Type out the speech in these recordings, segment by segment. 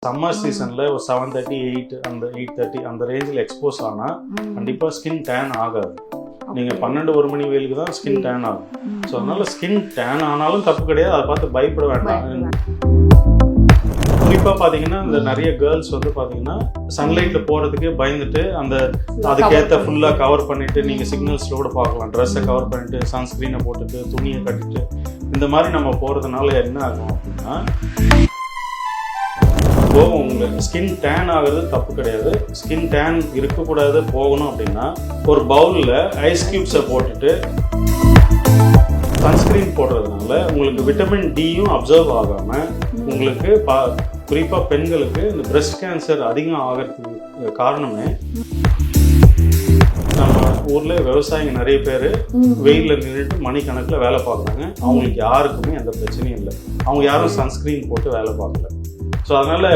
Summer சீசன்ல ஒரு 7:30 8 அந்த 8:30 அந்த ரேஞ்சில் எக்ஸ்போஸ் ஆனா கண்டிப்பா ஸ்கின் டேன் ஆகாது. நீங்க 12-1 மணி வெயிலுக்கு தான் ஸ்கின் டேன் ஆகும். ஸோ அதனால ஸ்கின் டேன் ஆனாலும் தப்பு கிடையாது, அதை பார்த்து பயப்பட வேண்டாம். குறிப்பா பாத்தீங்கன்னா இந்த நிறைய கேர்ள்ஸ் வந்து பாத்தீங்கன்னா சன்லைட்ல போறதுக்கு பயந்துட்டு அந்த அதுக்கேற்ற ஃபுல்லா கவர் பண்ணிட்டு நீங்க சிக்னல்ஸ்ல கூட பார்க்கலாம், ட்ரெஸ்ஸை கவர் பண்ணிட்டு சன்ஸ்கிரீனை போட்டுட்டு துணியை கட்டிட்டு இந்த மாதிரி நம்ம போறதுனால என்ன ஆகும் அப்படின்னா, இப்போ உங்களுக்கு ஸ்கின் டேன் ஆகுறது தப்பு கிடையாது. ஸ்கின் டேன் இருக்கக்கூடாது போகணும் அப்படின்னா ஒரு பவுலில் ஐஸ் கியூப்ஸை போட்டுட்டு சன்ஸ்கிரீன் போடுறதுனால உங்களுக்கு விட்டமின் டியும் அப்சர்வ் ஆகாமல் உங்களுக்கு குறிப்பாக பெண்களுக்கு இந்த பிரெஸ்ட் கேன்சர் அதிகம் ஆகிறதுக்கு காரணமே, நம்ம ஊரில் விவசாயிங்க நிறைய பேர் வெயிலில் நின்றுட்டு மணிக்கணக்கில் வேலை பார்க்குறாங்க. அவங்களுக்கு யாருக்குமே எந்த பிரச்சனையும் இல்லை, அவங்க யாரும் சன்ஸ்கிரீன் போட்டு வேலை பார்க்கல. ஸோ அதனால்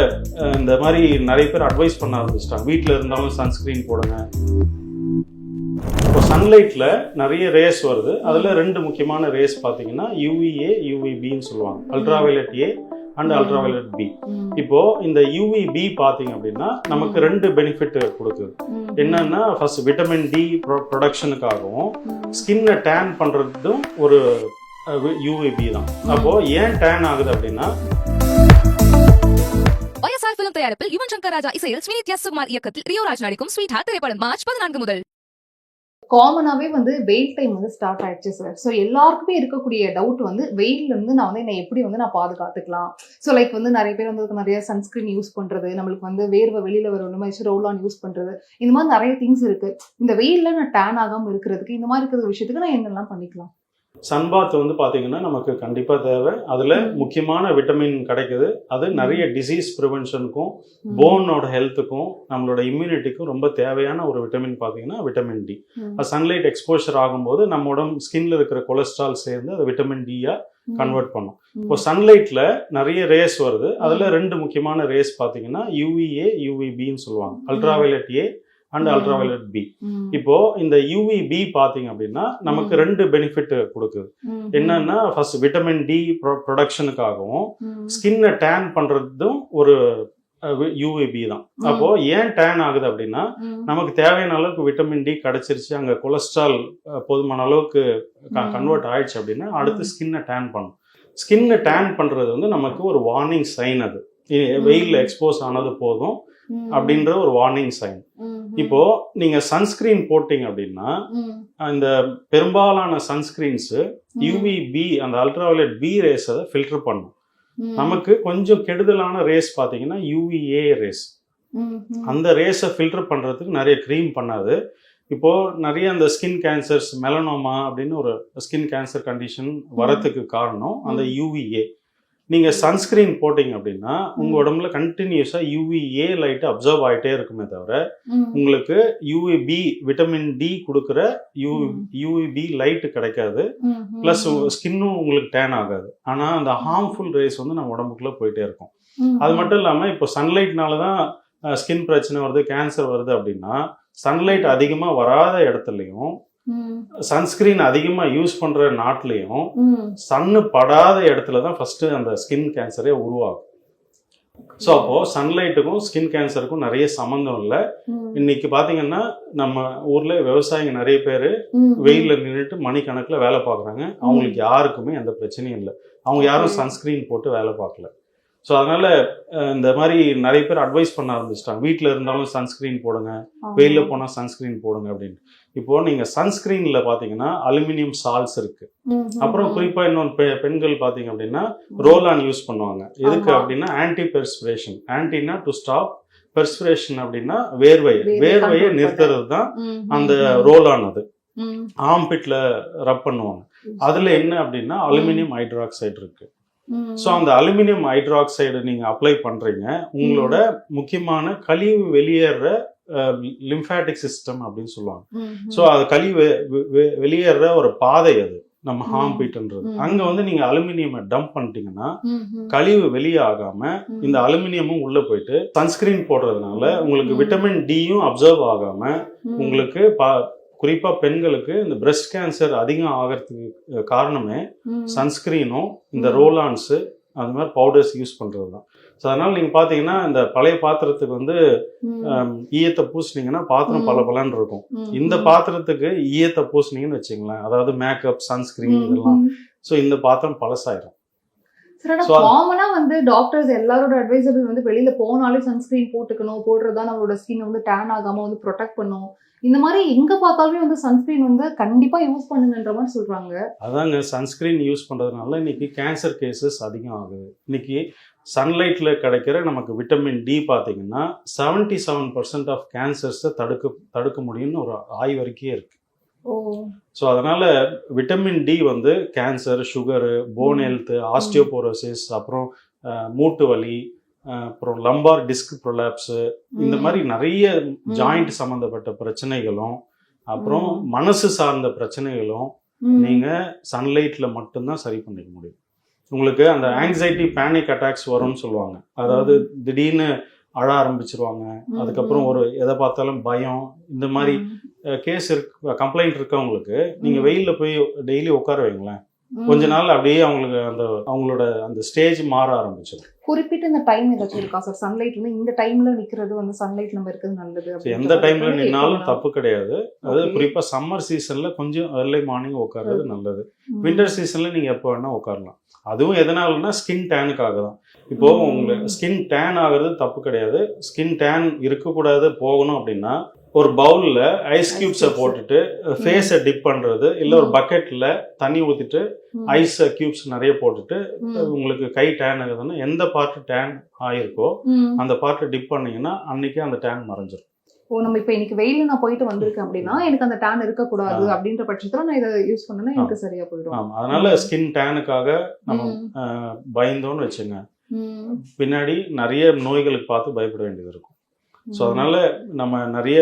இந்த மாதிரி நிறைய பேர் அட்வைஸ் பண்ண ஆரம்பிச்சிட்டாங்க, வீட்டில் இருந்தாலும் சன்ஸ்கிரீன் போடுங்க. இப்போ சன்லைட்டில் நிறைய ரேஸ் வருது, அதில் 2 முக்கியமான ரேஸ் பார்த்தீங்கன்னா யூவிஏ யூவிபின்னு சொல்லுவாங்க, ultraviolet A and ultraviolet B. இப்போ இந்த யூவிபி பார்த்தீங்க அப்படின்னா நமக்கு 2 பெனிஃபிட் கொடுக்குது. என்னன்னா ஃபர்ஸ்ட் விட்டமின் டி ப்ரொடக்ஷனுக்காகவும் ஸ்கின்னை டேன் பண்ணுறதும் ஒரு யூவிபி தான். அப்போ ஏன் டேன் ஆகுது அப்படின்னா, OSR film தயாரிப்பில் யுவன் சங்கர் ராஜா இசையில் ஸ்ரீநித்யா சுகுமார் இயக்கத்தில் ரியோ ராஜ் நடிக்கும் ஸ்வீட் ஹார்ட் திரைப்படம் மார்ச் 14 முதல். காமனாவே வெயில் டைம் ஸ்டார்ட் ஆயிடுச்சு சார். ஸோ எல்லாருக்குமே இருக்கக்கூடிய டவுட் வெயில்ல இருந்து நான் என்னை எப்படி நான் பாதுகாத்துக்கலாம். ஸோ லைக் நிறைய பேர் நிறைய சன்ஸ்கிரீன் யூஸ் பண்றது, நம்மளுக்கு வேர்வை வெளியில வர ரோல் ஆன் யூஸ் பண்றது, இந்த மாதிரி நிறைய திங்ஸ் இருக்கு. இந்த வெயில்ல நான் டேன் ஆகாம இருக்கிறதுக்கு இந்த மாதிரி இருக்கிற விஷயத்துக்கு நான் என்னெல்லாம் பண்ணிக்கலாம்? சன்பாத் பார்த்தீங்கன்னா நமக்கு கண்டிப்பாக தேவை. அதில் முக்கியமான விட்டமின் கிடைக்குது. அது நிறைய டிசீஸ் ப்ரிவென்ஷனுக்கும் போனோட ஹெல்த்துக்கும் நம்மளோட இம்யூனிட்டிக்கும் ரொம்ப தேவையான ஒரு விட்டமின் பார்த்தீங்கன்னா விட்டமின் டி. சன்லைட் எக்ஸ்போஷர் ஆகும்போது நம்ம உடம்பு ஸ்கின்ல இருக்கிற கொலஸ்ட்ரால் சேர்ந்து அது விட்டமின் டியா கன்வெர்ட் பண்ணும். இப்போ சன்லைட்ல நிறைய ரேஸ் வருது, அதில் 2 முக்கியமான ரேஸ் பார்த்தீங்கன்னா யூவிஏ யூவிபின்னு சொல்லுவாங்க, ultraviolet A and ultraviolet B. இப்போ இந்த யூவிபி பாத்தீங்க அப்படின்னா நமக்கு 2 பெனிஃபிட் கொடுக்குது. என்னன்னா ஃபர்ஸ்ட் விட்டமின் டி ப்ரொடக்ஷனுக்காகவும் ஸ்கின்னை டேன் பண்றதும் ஒரு யூவிபி தான். அப்போ ஏன் டேன் ஆகுது அப்படின்னா, நமக்கு தேவையான அளவுக்கு விட்டமின் டி கிடைச்சிருச்சு, அங்க கொலஸ்ட்ரால் போதுமான அளவுக்கு கன்வெர்ட் ஆயிடுச்சு அப்படின்னா அடுத்து ஸ்கின்னை டேன் பண்ணும். ஸ்கின்னை டேன் பண்றது நமக்கு ஒரு வார்னிங் சைன். அது வெயில்ல எக்ஸ்போஸ் ஆனது போதும் அப்படின்ற ஒரு வார்னிங் சைன். இப்போ நீங்க சன்ஸ்கிரீன் போட்டீங்க அப்படின்னா இந்த பெரும்பாலான சன்ஸ்கிரீன்ஸ் யூவிபி அந்த அல்ட்ராவயலட் பி ரேஸ் அதை ஃபில்டர் பண்ணும். நமக்கு கொஞ்சம் கெடுதலான ரேஸ் பார்த்தீங்கன்னா யூவிஏ ரேஸ். அந்த ரேஸை ஃபில்டர் பண்றதுக்கு நிறைய க்ரீம் பண்ணாது. இப்போ நிறைய அந்த ஸ்கின் கேன்சர்ஸ், மெலனோமா அப்படின்னு ஒரு ஸ்கின் கேன்சர் கண்டிஷன் வரத்துக்கு காரணம் அந்த யூவிஏ. நீங்க சன்ஸ்கிரீன் போட்டீங்க அப்படின்னா உங்க உடம்புல கண்டினியூஸா யூவிஏ லைட் அப்சர்வ் ஆகிட்டே இருக்குமே தவிர உங்களுக்கு யூவிபி விட்டமின் டி கொடுக்குற யூவிபி லைட் கிடைக்காது. பிளஸ் ஸ்கின்னும் உங்களுக்கு டேன் ஆகாது. ஆனா அந்த ஹார்ம்ஃபுல் ரேஸ் நம்ம உடம்புக்குள்ள போயிட்டே இருக்கும். அது மட்டும் இல்லாம இப்போ சன்லைட்னாலதான் ஸ்கின் பிரச்சனை வருது, கேன்சர் வருது அப்படின்னா சன்லைட் அதிகமா வராத இடத்துலயும் சன்ஸ்கிரீன் அதிகமா யூஸ் பண்ற நாட்டிலையும் சன்னு படாத இடத்துல தான் ஃபர்ஸ்ட் அந்த ஸ்கின் கேன்சரே உருவாகும். ஸோ அப்போ சன்லைட்டுக்கும் ஸ்கின் கேன்சருக்கும் நிறைய சம்மந்தம் இல்லை. இன்னைக்கு பாத்தீங்கன்னா நம்ம ஊர்ல விவசாயிங்க நிறைய பேர் வெயில்ல நின்றுட்டு மணிக்கணக்கில் வேலை பார்க்குறாங்க. அவங்களுக்கு யாருக்குமே எந்த பிரச்சனையும் இல்லை, அவங்க யாரும் சன்ஸ்கிரீன் போட்டு வேலை பார்க்கல. ஸோ அதனால இந்த மாதிரி நிறைய பேர் அட்வைஸ் பண்ண ஆரம்பிச்சிட்டாங்க, வீட்டில் இருந்தாலும் சன்ஸ்கிரீன் போடுங்க, வெயிலில் போனால் சன்ஸ்கிரீன் போடுங்க அப்படின்னு. இப்போ நீங்க சன்ஸ்கிரீன்ல பாத்தீங்கன்னா அலுமினியம் சால்ட்ஸ் இருக்கு. அப்புறம் குறிப்பா இன்னொன்று பெண்கள் பாத்தீங்க அப்படின்னா ரோல் ஆன் யூஸ் பண்ணுவாங்க. எதுக்கு அப்படின்னா ஆன்டி பெர்ஸ்பிரேஷன். ஆன்டினா டு ஸ்டாப், பெர்ஸ்பிரேஷன் அப்படின்னா வேர்வையை நிறுத்துறது தான் அந்த ரோல் ஆன். அது ஆம்பிட்ல ரப் பண்ணுவாங்க. அதுல என்ன அப்படின்னா அலுமினியம் ஹைட்ராக்சைடு இருக்கு. ஸோ அந்த அலுமினியம் ஹைட்ராக்சைடு நீங்க அப்ளை பண்றீங்க, உங்களோட முக்கியமான கழிவு வெளியேற லிம்ஃபாட்டிக் சிஸ்டம் அப்படின்னு சொல்லுவாங்க. ஸோ அது கழிவு வெளியேற ஒரு பாதை, அது நம்ம ஹார்ம்பீட்ன்றது. அங்க நீங்க அலுமினியம் டம்ப் பண்ணிட்டீங்கன்னா கழிவு வெளியாகாம இந்த அலுமினியமும் உள்ள போயிட்டு சன்ஸ்கிரீன் போடுறதுனால உங்களுக்கு விட்டமின் டியும் அப்சர்வ் ஆகாம உங்களுக்கு குறிப்பா பெண்களுக்கு இந்த பிரெஸ்ட் கேன்சர் அதிகம் ஆகிறதுக்கு காரணமே சன்ஸ்கிரீனும் இந்த ரோலான்ஸ் அந்த மாதிரி பவுடர்ஸ் யூஸ் பண்றது தான். ஸோ அதனால நீங்க பாத்தீங்கன்னா இந்த பழைய பாத்திரத்துக்கு வந்து ஈயத்தை பூசினீங்கன்னா பாத்திரம் பளபளன்னு இருக்கும். இந்த பாத்திரத்துக்கு ஈயத்தை பூசினீங்கன்னு வச்சுங்களேன், அதாவது மேக்கப், சன்ஸ்கிரீன் இதெல்லாம், ஸோ இந்த பாத்திரம் பழசாயிரும். காமனா வந்து டாக்டர்ஸ் எல்லாரோட அட்வைசபிள் வந்து வெளியில போனாலே சன்ஸ்கிரீன் போட்டுக்கணும், போடுறதா நம்மளோட ஸ்கின் வந்து டேன் ஆகாம வந்து ப்ரொடெக்ட் பண்ணும். இந்த மாதிரி எங்க பார்த்தாலுமே வந்து சன்ஸ்கிரீன் வந்து கண்டிப்பா யூஸ் பண்ணுங்கன்ற மாதிரி சொல்றாங்க. அதாங்க, சன்ஸ்கிரீன் யூஸ் பண்றதுனால இன்னைக்கு கேன்சர் கேசஸ் அதிகம் ஆகுது. இன்னைக்கு சன்லைட்ல கிடைக்கிற நமக்கு விட்டமின் டி பார்த்தீங்கன்னா 77% ஆஃப் கேன்சர்ஸை தடுக்க முடியும்னு ஒரு ஆய்வறிக்கையே இருக்கு. ஸோ அதனால விட்டமின் டி வந்து cancer, sugar, phone health, osteoporosis, அப்புறம் மூட்டு வலி, அப்புறம் லம்பார் டிஸ்க் ப்ரொலாப்ஸு, இந்த மாதிரி நிறைய ஜாயிண்ட் சம்மந்தப்பட்ட பிரச்சனைகளும் அப்புறம் மனசு சார்ந்த பிரச்சனைகளும் நீங்க சன்லைட்ல மட்டும்தான் சரி பண்ணிக்க முடியும். உங்களுக்கு அந்த ஆங்ஸைட்டி, பேனிக் அட்டாக்ஸ் வரும்னு சொல்லுவாங்க. அதாவது திடீர்னு அழ ஆரம்பிச்சிருவாங்க, அதுக்கப்புறம் ஒரு எதை பார்த்தாலும் பயம், இந்த மாதிரி கேஸ் கம்ப்ளைண்ட் இருக்கவங்களுக்கு நீங்க வெயில்ல போய் டெய்லி உட்கார வைங்களேன், கொஞ்ச நாள் அப்படியே அவங்களுக்கு அவங்களோட அந்த ஸ்டேஜ் மாற ஆரம்பிச்சிடும். குறிப்பிட்ட இந்த டைம் ஏதாச்சும் இருக்கா சார்? சன்லைட் வந்து இந்த டைம்ல நிக்கிறது வந்து சன்லைட் நம்ம இருக்கிறது நல்லது, எந்த டைம்ல நின்னாலும் தப்பு கிடையாது. அது குறிப்பா சம்மர் சீசன்ல கொஞ்சம் ஏர்லி மார்னிங் உட்கார்றது நல்லது. வின்டர் சீசன்ல நீங்க எப்போ வேணா உட்காரலாம். அதுவும் எதனாலன்னா ஸ்கின் டேனுக்காக தான். இப்போ உங்களுக்கு ஸ்கின் டேன் ஆகுறது தப்பு கிடையாது. ஸ்கின் டேன் இருக்கக்கூடாது, போகணும் அப்படின்னா ஒரு பவுல்ல ஐஸ் கியூப்ஸை போட்டுட்டு ஃபேஸை டிப் பண்றது, இல்ல ஒரு பக்கெட்ல தண்ணி ஊத்திட்டு ஐஸ் கியூப்ஸ் நிறைய போட்டுட்டு உங்களுக்கு கை டேன் ஆகுதுன்னா எந்த பார்ட் டேன் ஆயிருக்கோ அந்த பார்ட்டை டிப் பண்ணீங்கன்னா அன்னைக்கு அந்த டேன் மறைஞ்சிடும். நம்ம இப்ப இன்னைக்கு வெயில நான் போயிட்டு வந்திருக்கேன் அப்படின்னா எனக்கு அந்த டேன் இருக்கக்கூடாது அப்படின்ற பட்சத்துல நான் இதை யூஸ் பண்ணேன்னா எனக்கு சரியா போயிடும். அதனால ஸ்கின் டேனுக்காக நம்ம பயந்தோன்னு வச்சுங்க, பின்னாடி நிறைய நோய்களுக்கு பார்த்து பயப்பட வேண்டியது இருக்கும். ஸோ அதனால நம்ம நிறைய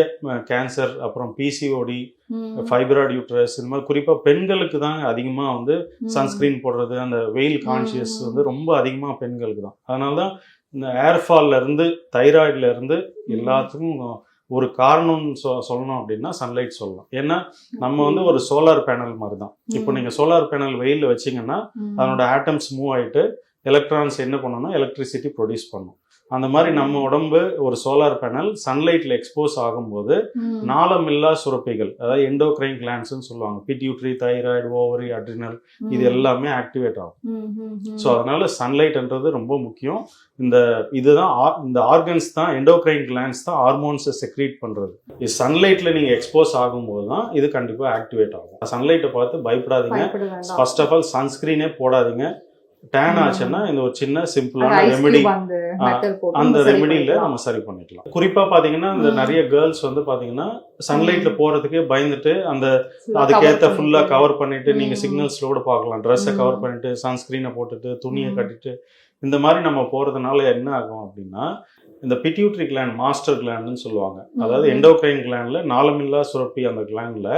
கேன்சர், அப்புறம் பிசிஓடி, ஃபைப்ராய்டு யூட்ரஸ், இந்த மாதிரி குறிப்பாக பெண்களுக்கு தான் அதிகமாக வந்து சன்ஸ்கிரீன் போடுறது, அந்த வெயில் கான்சியஸ் வந்து ரொம்ப அதிகமாக பெண்களுக்கு தான். அதனால தான் இந்த ஏர்ஃபால்ல இருந்து தைராய்டுல இருந்து எல்லாத்துக்கும் ஒரு காரணம் சொல்லணும் அப்படின்னா சன்லைட் சொல்லலாம். ஏன்னா நம்ம வந்து ஒரு சோலார் பேனல் மாதிரி தான். இப்போ நீங்க சோலார் பேனல் வெயில்ல வச்சீங்கன்னா அதனோட ஆட்டம்ஸ் மூவ் ஆயிட்டு எலக்ட்ரான்ஸ் என்ன பண்ணணும்னா எலக்ட்ரிசிட்டி ப்ரொடியூஸ் பண்ணும். அந்த மாதிரி நம்ம உடம்பு ஒரு சோலார் பேனல் சன்லைட்ல எக்ஸ்போஸ் ஆகும்போது நாளமில்லா சுரப்பிகள், அதாவது எண்டோக்ரைன் கிளாண்ட்ஸ்ன்னு சொல்லுவாங்க, பிட்யூட்ரி, தைராய்டு, ஓவரி, அட்ரினல், இது எல்லாமே ஆக்டிவேட் ஆகும். ஸோ அதனால சன்லைட்ன்றது ரொம்ப முக்கியம். இந்த ஆர்கன்ஸ் தான், எண்டோக்ரைன் கிளாண்ட்ஸ் தான் ஹார்மோன்ஸை செக்ரீட் பண்றது. இது சன்லைட்ல நீங்க எக்ஸ்போஸ் ஆகும்போது தான் இது கண்டிப்பா ஆக்டிவேட் ஆகும். சன்லைட்டை பார்த்து பயப்படாதீங்க. ஃபர்ஸ்ட் ஆஃப் ஆல் சன்ஸ்கிரீனே போடாதீங்க. டேன் ஆச்சுன்னா இந்த ஒரு சின்ன சிம்பிளான ரெமெடி, அந்த ரெமெடியில நம்ம சரி பண்ணிக்கலாம். குறிப்பா பாத்தீங்கன்னா இந்த நிறைய கேர்ள்ஸ் வந்து பாத்தீங்கன்னா சன்லைட்ல போறதுக்கே பயந்துட்டு அந்த அதுக்கேற்ற ஃபுல்லா கவர் பண்ணிட்டு, நீங்க சிக்னல்ஸ்ல பார்க்கலாம், ட்ரெஸ்ஸை கவர் பண்ணிட்டு சன்ஸ்கிரீனை போட்டுட்டு துணியை கட்டிட்டு இந்த மாதிரி நம்ம போறதுனால என்ன ஆகும் அப்படின்னா இந்த பிட்யூட்ரி கிளாண்ட், மாஸ்டர் கிளாண்ட்னு சொல்லுவாங்க. அதாவது எண்டோக்ரைன் கிளாண்ட்ல நாளமில்லா சுரப்பி அந்த கிளாண்ட்ல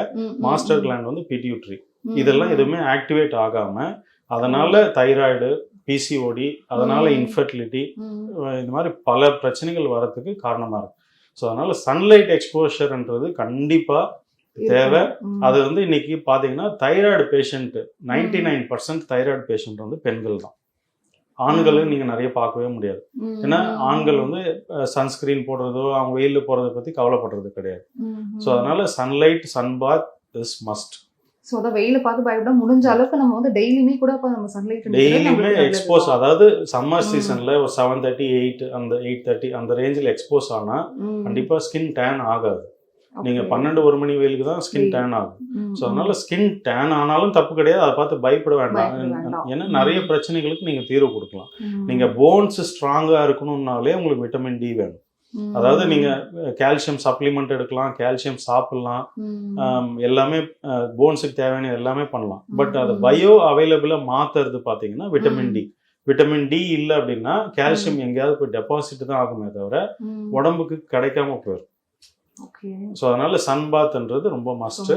மாஸ்டர் கிளாண்ட் வந்து பிட்யூட்ரி, இதெல்லாம் எதுவுமே ஆக்டிவேட் ஆகாம அதனால தைராய்டு, பிசிஓடி, அதனால இன்ஃபர்டிலிட்டி, இந்த மாதிரி பல பிரச்சனைகள் வரதுக்கு காரணமா இருக்கு. ஸோ அதனால சன்லைட் எக்ஸ்போஷர்ன்றது கண்டிப்பா தேவை. அது வந்து இன்னைக்கு பாத்தீங்கன்னா தைராய்டு பேஷண்ட் 99% தைராய்டு பேஷண்ட் வந்து பெண்கள் தான். ஆண்களை நீங்க நிறைய பார்க்கவே முடியாது. ஏன்னா ஆண்கள் வந்து சன்ஸ்கிரீன் போடுறதோ அவங்க வெயில போறதை பத்தி கவலைப்படுறது கிடையாது. ஸோ அதனால sunlight, sunbath is must. So அதை வெயில பார்த்து பயப்பட முடிஞ்ச அளவுக்கு நம்ம வந்து டெய்லியுமே கூட நம்ம சன்லைட் டெய்லியுமே எக்ஸ்போஸ், அதாவது சம்மர் சீசன்ல ஒரு 7:30, 8 அந்த 8:30 அந்த ரேஞ்சில் எக்ஸ்போஸ் ஆனா கண்டிப்பா ஸ்கின் டேன் ஆகாது. நீங்க 12-1 மணி வெயிலுக்கு தான் ஸ்கின் டேன் ஆகும். ஸோ அதனால ஸ்கின் டேன் ஆனாலும் தப்பு கிடையாது, அதை பார்த்து பயப்பட வேண்டாம். ஏன்னா நிறைய பிரச்சனைகளுக்கு நீங்க தீர்வு கொடுக்கலாம். நீங்க போன்ஸ் ஸ்ட்ராங்கா இருக்கணும்னாலே உங்களுக்கு விட்டமின் டி வேணும். அதாவது நீங்க கால்சியம் சப்ளிமெண்ட் எடுக்கலாம், கால்சியம் சாப்பிடலாம், எல்லாமே போன்ஸுக்கு தேவையான எல்லாமே பண்ணலாம். பட் அது பயோ அவைலபிளா மாத்துறது பாத்தீங்கன்னா விட்டமின் டி. விட்டமின் டி இல்லை அப்படின்னா கால்சியம் எங்கேயாவது போய் டெபாசிட் தான் ஆகுமே தவிர உடம்புக்கு கிடைக்காம போயிடும். ஸோ அதனால சன்பாத்ன்றது ரொம்ப மஸ்ட்.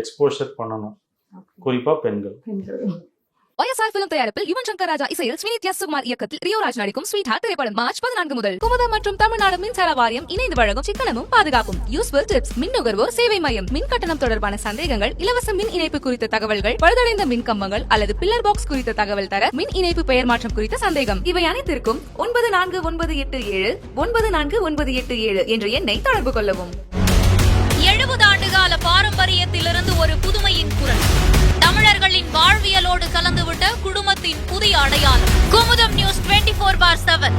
எக்ஸ்போஷர் பண்ணணும், குறிப்பா பெண்கள். YSR பிலிம் தயாரிப்பில் யுவன் சங்கர் ராஜா இசையில் ஸ்ரீநித்யா சுகுமார் இயக்கத்தில் ரியோ ராஜ் நடிக்கும் ஸ்வீட் ஹார்ட் திரைப்படம் மார்ச் 14 முதல். குமுதம் மற்றும் தமிழ்நாடு மின்சார வாரியம் இணைந்து வழங்கும் சிக்கனமும் பாதுகாப்பும் யூஸ்ஃபுல் டிப்ஸ், மின் நுகர்வோர் சேவை மையம், மின் கட்டணம் தொடர்பான சந்தேகங்கள், இலவச மின் இணைப்பு குறித்த தகவல்கள், பழுதடைந்த மின் கம்பங்கள் அல்லது பில்லர் பாக்ஸ் குறித்த தகவல் தர, மின் இணைப்பு பெயர் மாற்றம் குறித்த சந்தேகம், இவை அனைத்திற்கும் 9497 என்ற எண்ணை தொடர்பு கொள்ளவும். 70 ஆண்டுகால பாரம்பரியத்திலிருந்து ஒரு புதுமையின் குரல். தமிழர்களின் வாழ்வியலோடு கலந்துவிட்ட குடும்பத்தின் புதிய அடையாளம். குமுதம் நியூஸ் 24/7.